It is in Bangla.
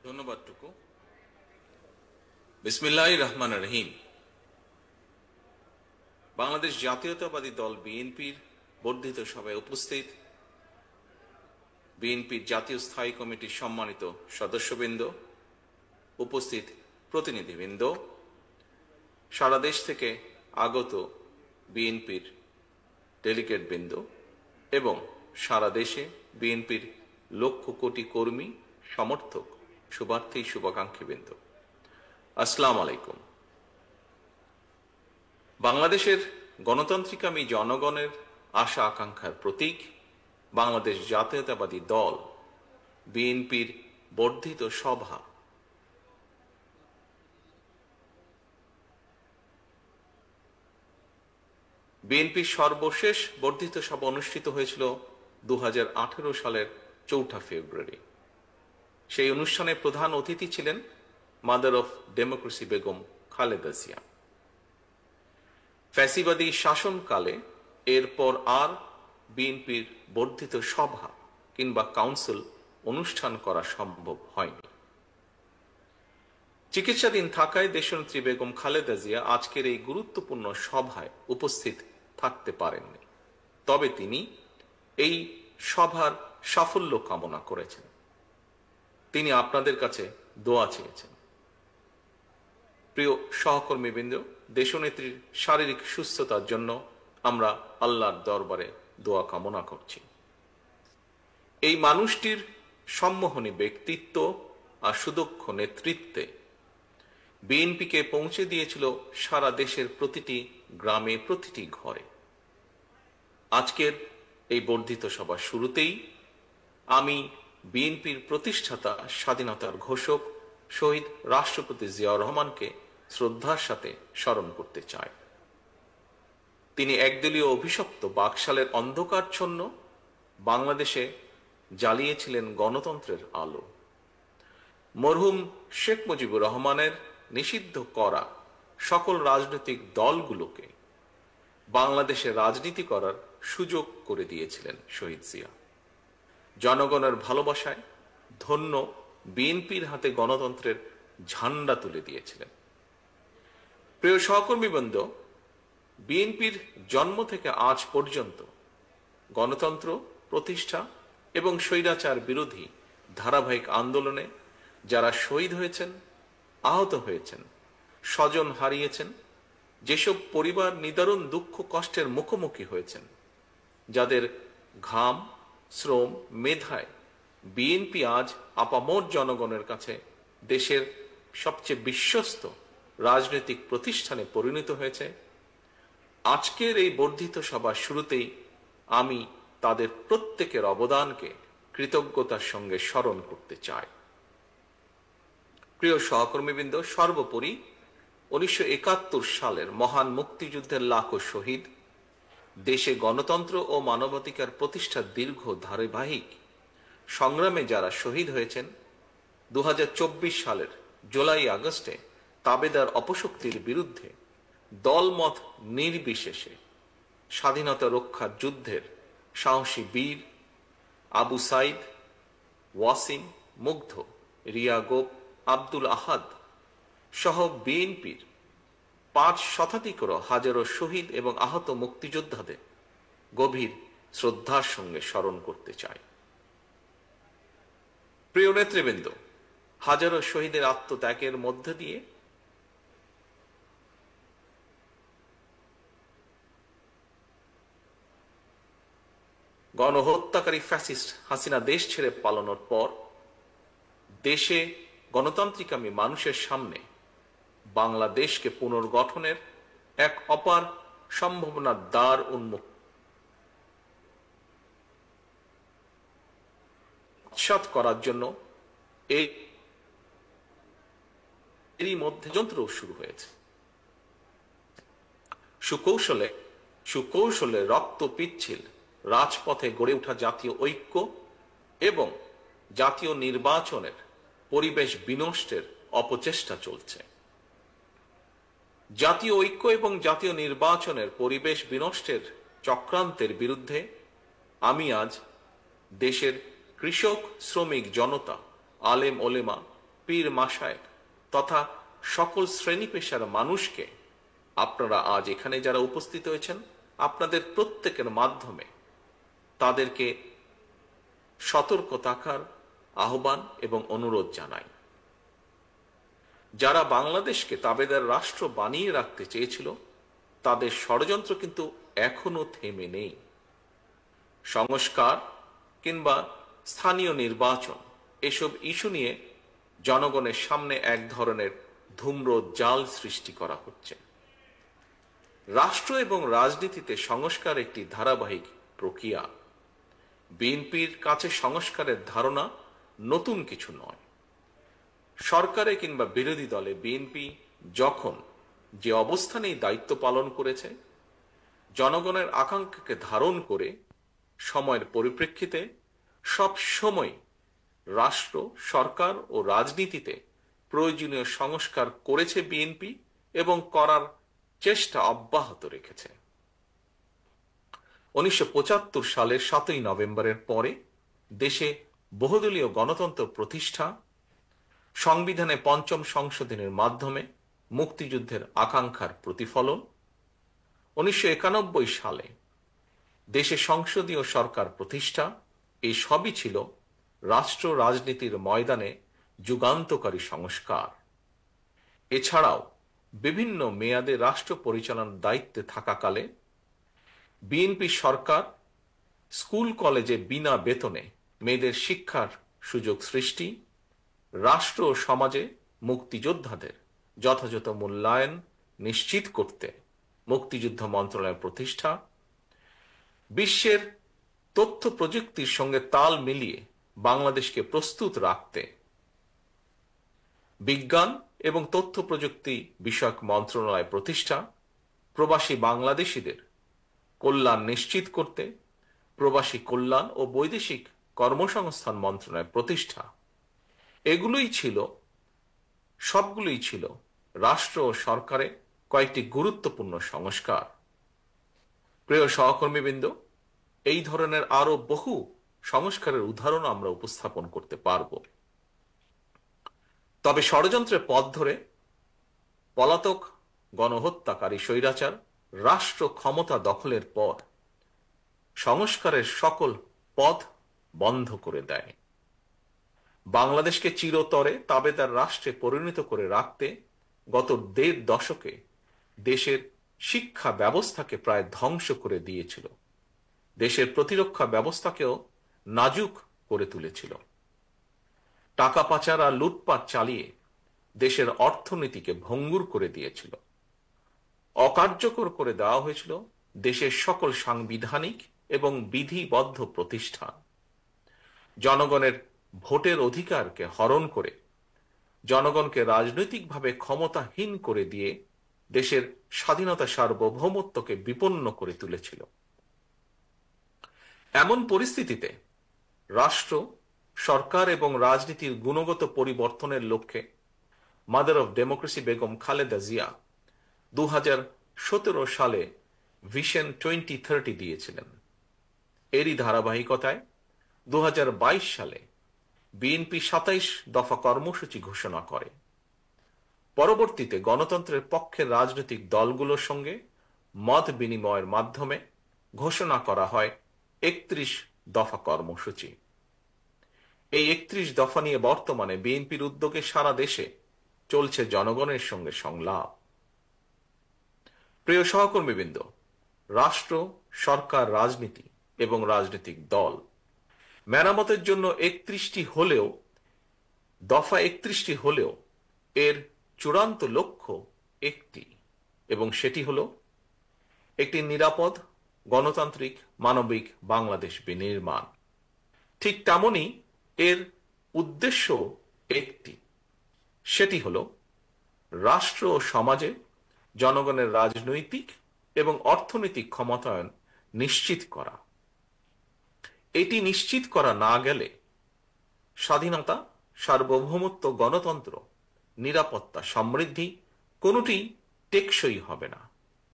ধন্যবাদ টুকু। বিসমিল্লাহির রহমানির রহিম। বাংলাদেশ জাতীয়তাবাদী দল বিএনপির বর্ধিত সভায় উপস্থিত বিএনপির জাতীয় স্থায়ী কমিটির সম্মানিত সদস্যবৃন্দ, উপস্থিত প্রতিনিধিবৃন্দ, সারা দেশ থেকে আগত বিএনপির ডেলিগেটবৃন্দ এবং সারা দেশে বিএনপির লক্ষ কোটি কর্মী, সমর্থক, শুভার্থী, শুভাকাঙ্ক্ষীবৃন্দ, আসসালামু আলাইকুম। বাংলাদেশের গণতান্ত্রিকামী জনগণের আশা আকাঙ্ক্ষার প্রতীক বাংলাদেশ জাতীয়তাবাদী দল বিএনপির বর্ধিত সভা বিএনপির সর্বশেষ বর্ধিত সভা অনুষ্ঠিত হয়েছিল 2018 সালের 4 ফেব্রুয়ারি। সেই অনুষ্ঠানে প্রধান অতিথি ছিলেন mother of democracy Begum Khaleda Zia. ফ্যাসিবাদী শাসনকালে এরপর আর বিএনপির বর্ধিত সভা কিংবা কাউন্সিল অনুষ্ঠান করা সম্ভব হয়নি। চিকিৎসাধীন থাকায় দেশনেত্রী বেগম খালেদা জিয়া আজকের এই গুরুত্বপূর্ণ সভায় উপস্থিত থাকতে পারেননি। তবে তিনি এই সভার সাফল্য কামনা করেছেন। তিনি আপনাদের কাছে দোয়া চেয়েছেন। প্রিয় সহকর্মীবৃন্দ, দেশনেত্রীর শারীরিক সুস্থতার জন্য আমরা আল্লাহর দরবারে দোয়া কামনা করছি। এই মানুষটির সম্মোহনী ব্যক্তিত্ব আর সুদক্ষ নেতৃত্বে বিএনপিকে পৌঁছে দিয়েছিল সারা দেশের প্রতিটি গ্রামে, প্রতিটি ঘরে। আজকের এই বর্ধিত সভার শুরুতেই আমি বিএনপির প্রতিষ্ঠাতা, স্বাধীনতার ঘোষক শহীদ রাষ্ট্রপতি জিয়াউর রহমানকে শ্রদ্ধার সাথে স্মরণ করতে চাই। তিনি একদলীয় অভিশপ্ত বাকশালের অন্ধকারচ্ছন্ন বাংলাদেশে জ্বালিয়েছিলেন গণতন্ত্রের আলো। মরহুম শেখ মুজিবুর রহমানের নিষিদ্ধ করা সকল রাজনৈতিক দলগুলোকে বাংলাদেশে রাজনীতি করার সুযোগ করে দিয়েছিলেন শহীদ জিয়া। জনগণের ভালোবাসায় ধন্য বিএনপির হাতে গণতন্ত্রের ঝান্ডা তুলে দিয়েছিলেন। প্রিয় সহকর্মীবৃন্দ, বিএনপির জন্ম থেকে আজ পর্যন্ত গণতন্ত্র প্রতিষ্ঠা এবং স্বৈরাচার বিরোধী ধারাবাহিক আন্দোলনে যারা শহীদ হয়েছেন, আহত হয়েছেন, স্বজন হারিয়েছেন, যেসব পরিবার নিদারুণ দুঃখ কষ্টের মুখোমুখি হয়েছেন, যাদের ঘাম, শ্রম, মেধায় বিএনপি আজ আপামর জনগণের কাছে দেশের সবচেয়ে বিশ্বস্ত রাজনৈতিক প্রতিষ্ঠানে পরিণত হয়েছে, আজকের এই বর্ধিত সভার শুরুতেই আমি তাদের প্রত্যেকের অবদানকে কৃতজ্ঞতার সঙ্গে স্মরণ করতে চাই। প্রিয় সহকর্মীবৃন্দ, সর্বোপরি 1971 সালের মহান মুক্তিযুদ্ধের লাখো শহীদ, দেশে গণতন্ত্র ও মানবাধিকার প্রতিষ্ঠার দীর্ঘ ধারাবাহিক সংগ্রামে যারা শহীদ হয়েছেন, 2024 সালের জুলাই আগস্টে তাবেদার অপশক্তির বিরুদ্ধে দলমত নির্বিশেষে স্বাধীনতা রক্ষার যুদ্ধের সাহসী বীর আবু সাইদ, ওয়াসিম, মুগ্ধ, রিয়া গোপ, আব্দুল আহাদ সহ বিএনপির 5 শতাধিকেরও হাজারো শহীদ এবং আহত মুক্তিযোদ্ধাদের গভীর শ্রদ্ধার সঙ্গে স্মরণ করতে চাই। প্রিয় নেতৃবৃন্দ, হাজারো শহীদের আত্মত্যাগের মধ্য দিয়ে গণহত্যাকারী ফ্যাসিস্ট হাসিনা দেশ ছেড়ে পালানোর পর দেশে গণতান্ত্রিকামী মানুষের সামনে বাংলাদেশকে পুনর্গঠনের এক অপার সম্ভাবনার দ্বার উন্মুক্ত করার জন্য এরই মধ্যে যন্ত্র শুরু হয়েছে। সুকৌশলে রক্ত পিচ্ছিল রাজপথে গড়ে ওঠা জাতীয় ঐক্য এবং জাতীয় নির্বাচনের পরিবেশ বিনষ্টের অপচেষ্টা চলছে। জাতীয় ঐক্য এবং জাতীয় নির্বাচনের পরিবেশ বিনষ্টের চক্রান্তের বিরুদ্ধে আমি আজ দেশের কৃষক, শ্রমিক জনতা, আলেম ওলেমা পীর মাশায়েখ তথা সকল শ্রেণী পেশার মানুষকে আপনারা আজ এখানে যারা উপস্থিত হয়েছেন, আপনাদের প্রত্যেকের মাধ্যমে তাদেরকে সতর্ক থাকার আহ্বান এবং অনুরোধ জানাই। যারা বাংলাদেশকে তাবেদার রাষ্ট্র বানিয়ে রাখতে চেয়েছিল, তাদের ষড়যন্ত্র কিন্তু এখনো থেমে নেই। সংস্কার কিংবা স্থানীয় নির্বাচন এসব ইস্যু নিয়ে জনগণের সামনে এক ধরনের ধূম্র জাল সৃষ্টি করা হচ্ছে। রাষ্ট্র এবং রাজনীতিতে সংস্কার একটি ধারাবাহিক প্রক্রিয়া। বিএনপির কাছে সংস্কারের ধারণা নতুন কিছু নয়। সরকারে কিংবা বিরোধী দলে বিএনপি যখন যে অবস্থানেই দায়িত্ব পালন করেছে, জনগণের আকাঙ্ক্ষাকে ধারণ করে সময়ের পরিপ্রেক্ষিতে সব সময় রাষ্ট্র, সরকার ও রাজনীতিতে প্রয়োজনীয় সংস্কার করেছে বিএনপি এবং করার চেষ্টা অব্যাহত রেখেছে। 1975 সালের 7ই নভেম্বরের পরে দেশে বহুদলীয় গণতন্ত্র প্রতিষ্ঠা, সংবিধানে ৫ম সংশোধনের মাধ্যমে মুক্তিযুদ্ধের আকাঙ্ক্ষার প্রতিফলন, 1991 সালে দেশে সংসদীয় সরকার প্রতিষ্ঠা, এই সবই ছিল রাষ্ট্র রাজনীতির ময়দানে যুগান্তকারী সংস্কার। এছাড়াও বিভিন্ন মেয়াদে রাষ্ট্র পরিচালনার দায়িত্বে থাকাকালে বিএনপি সরকার স্কুল কলেজে বিনা বেতনে মেয়েদের শিক্ষার সুযোগ সৃষ্টি, রাষ্ট্র ও সমাজে মুক্তিযোদ্ধাদের যথাযথ মূল্যায়ন নিশ্চিত করতে মুক্তিযুদ্ধ মন্ত্রণালয় প্রতিষ্ঠা, বিশ্বের তথ্য প্রযুক্তির সঙ্গে তাল মিলিয়ে বাংলাদেশকে প্রস্তুত রাখতে বিজ্ঞান এবং তথ্য প্রযুক্তি বিষয়ক মন্ত্রণালয় প্রতিষ্ঠা, প্রবাসী বাংলাদেশিদের কল্যাণ নিশ্চিত করতে প্রবাসী কল্যাণ ও বৈদেশিক কর্মসংস্থান মন্ত্রণালয় প্রতিষ্ঠা, সবগুলোই ছিল রাষ্ট্র ও সরকারের কয়েকটি গুরুত্বপূর্ণ সংস্কার। প্রিয় সহকর্মীবৃন্দ, এই ধরনের আরো বহু সংস্কারের উদাহরণ আমরা উপস্থাপন করতে পারব। তবে ষড়যন্ত্রের পথ ধরে পলাতক গণহত্যাকারী স্বৈরাচার রাষ্ট্র ক্ষমতা দখলের পর সংস্কারের সকল পথ বন্ধ করে দেয়। বাংলাদেশকে চিরতরে তাবেদার রাষ্ট্রে পরিণত করে রাখতে গত 1.5 দশকে দেশের শিক্ষা ব্যবস্থাকে প্রায় ধ্বংস করে দিয়েছিল, দেশের প্রতিরক্ষা ব্যবস্থাকেও নাজুক করে তুলেছিল, টাকা পাচার আর লুটপাট চালিয়ে দেশের অর্থনীতিকে ভঙ্গুর করে দিয়েছিল, অকার্যকর করে দেওয়া হয়েছিল দেশের সকল সাংবিধানিক এবং বিধিবদ্ধ প্রতিষ্ঠান, জনগণের ভোটের অধিকারকে হরণ করে জনগণকে রাজনৈতিকভাবে ক্ষমতাহীন করে দিয়ে দেশের স্বাধীনতা সার্বভৌমত্বকে বিপন্ন করে তুলেছিল। এমন পরিস্থিতিতে রাষ্ট্র, সরকার এবং রাজনীতির গুণগত পরিবর্তনের লক্ষ্যে mother of democracy Begum Khaleda Zia 2017 সালে ভিশন 2030 দিয়েছিলেন। এরই ধারাবাহিকতায় 2022 সালে বিএনপি 27 দফা কর্মসূচি ঘোষণা করে। পরবর্তীতে গণতন্ত্রের পক্ষের রাজনৈতিক দলগুলোর সঙ্গে মত বিনিময়ের মাধ্যমে ঘোষণা করা হয় 31 দফা কর্মসূচি। এই 31 দফা নিয়ে বর্তমানে বিএনপির উদ্যোগে সারা দেশে চলছে জনগণের সঙ্গে সংলাপ। প্রিয় সহকর্মীবৃন্দ, রাষ্ট্র, সরকার, রাজনীতি এবং রাজনৈতিক দল মেরামতের জন্য 31টি হলেও, দফা 31টি হলেও এর চূড়ান্ত লক্ষ্য একটি, এবং সেটি হল একটি নিরাপদ, গণতান্ত্রিক, মানবিক বাংলাদেশ বিনির্মাণ। ঠিক তেমনি এর উদ্দেশ্য একটি, সেটি হল রাষ্ট্র ও সমাজে জনগণের রাজনৈতিক এবং অর্থনৈতিক ক্ষমতায়ন নিশ্চিত করা। এটি নিশ্চিত করা না গেলে স্বাধীনতা, সার্বভৌমত্ব, গণতন্ত্র, নিরাপত্তা, সমৃদ্ধি কোনোটি টেকসই হবে না।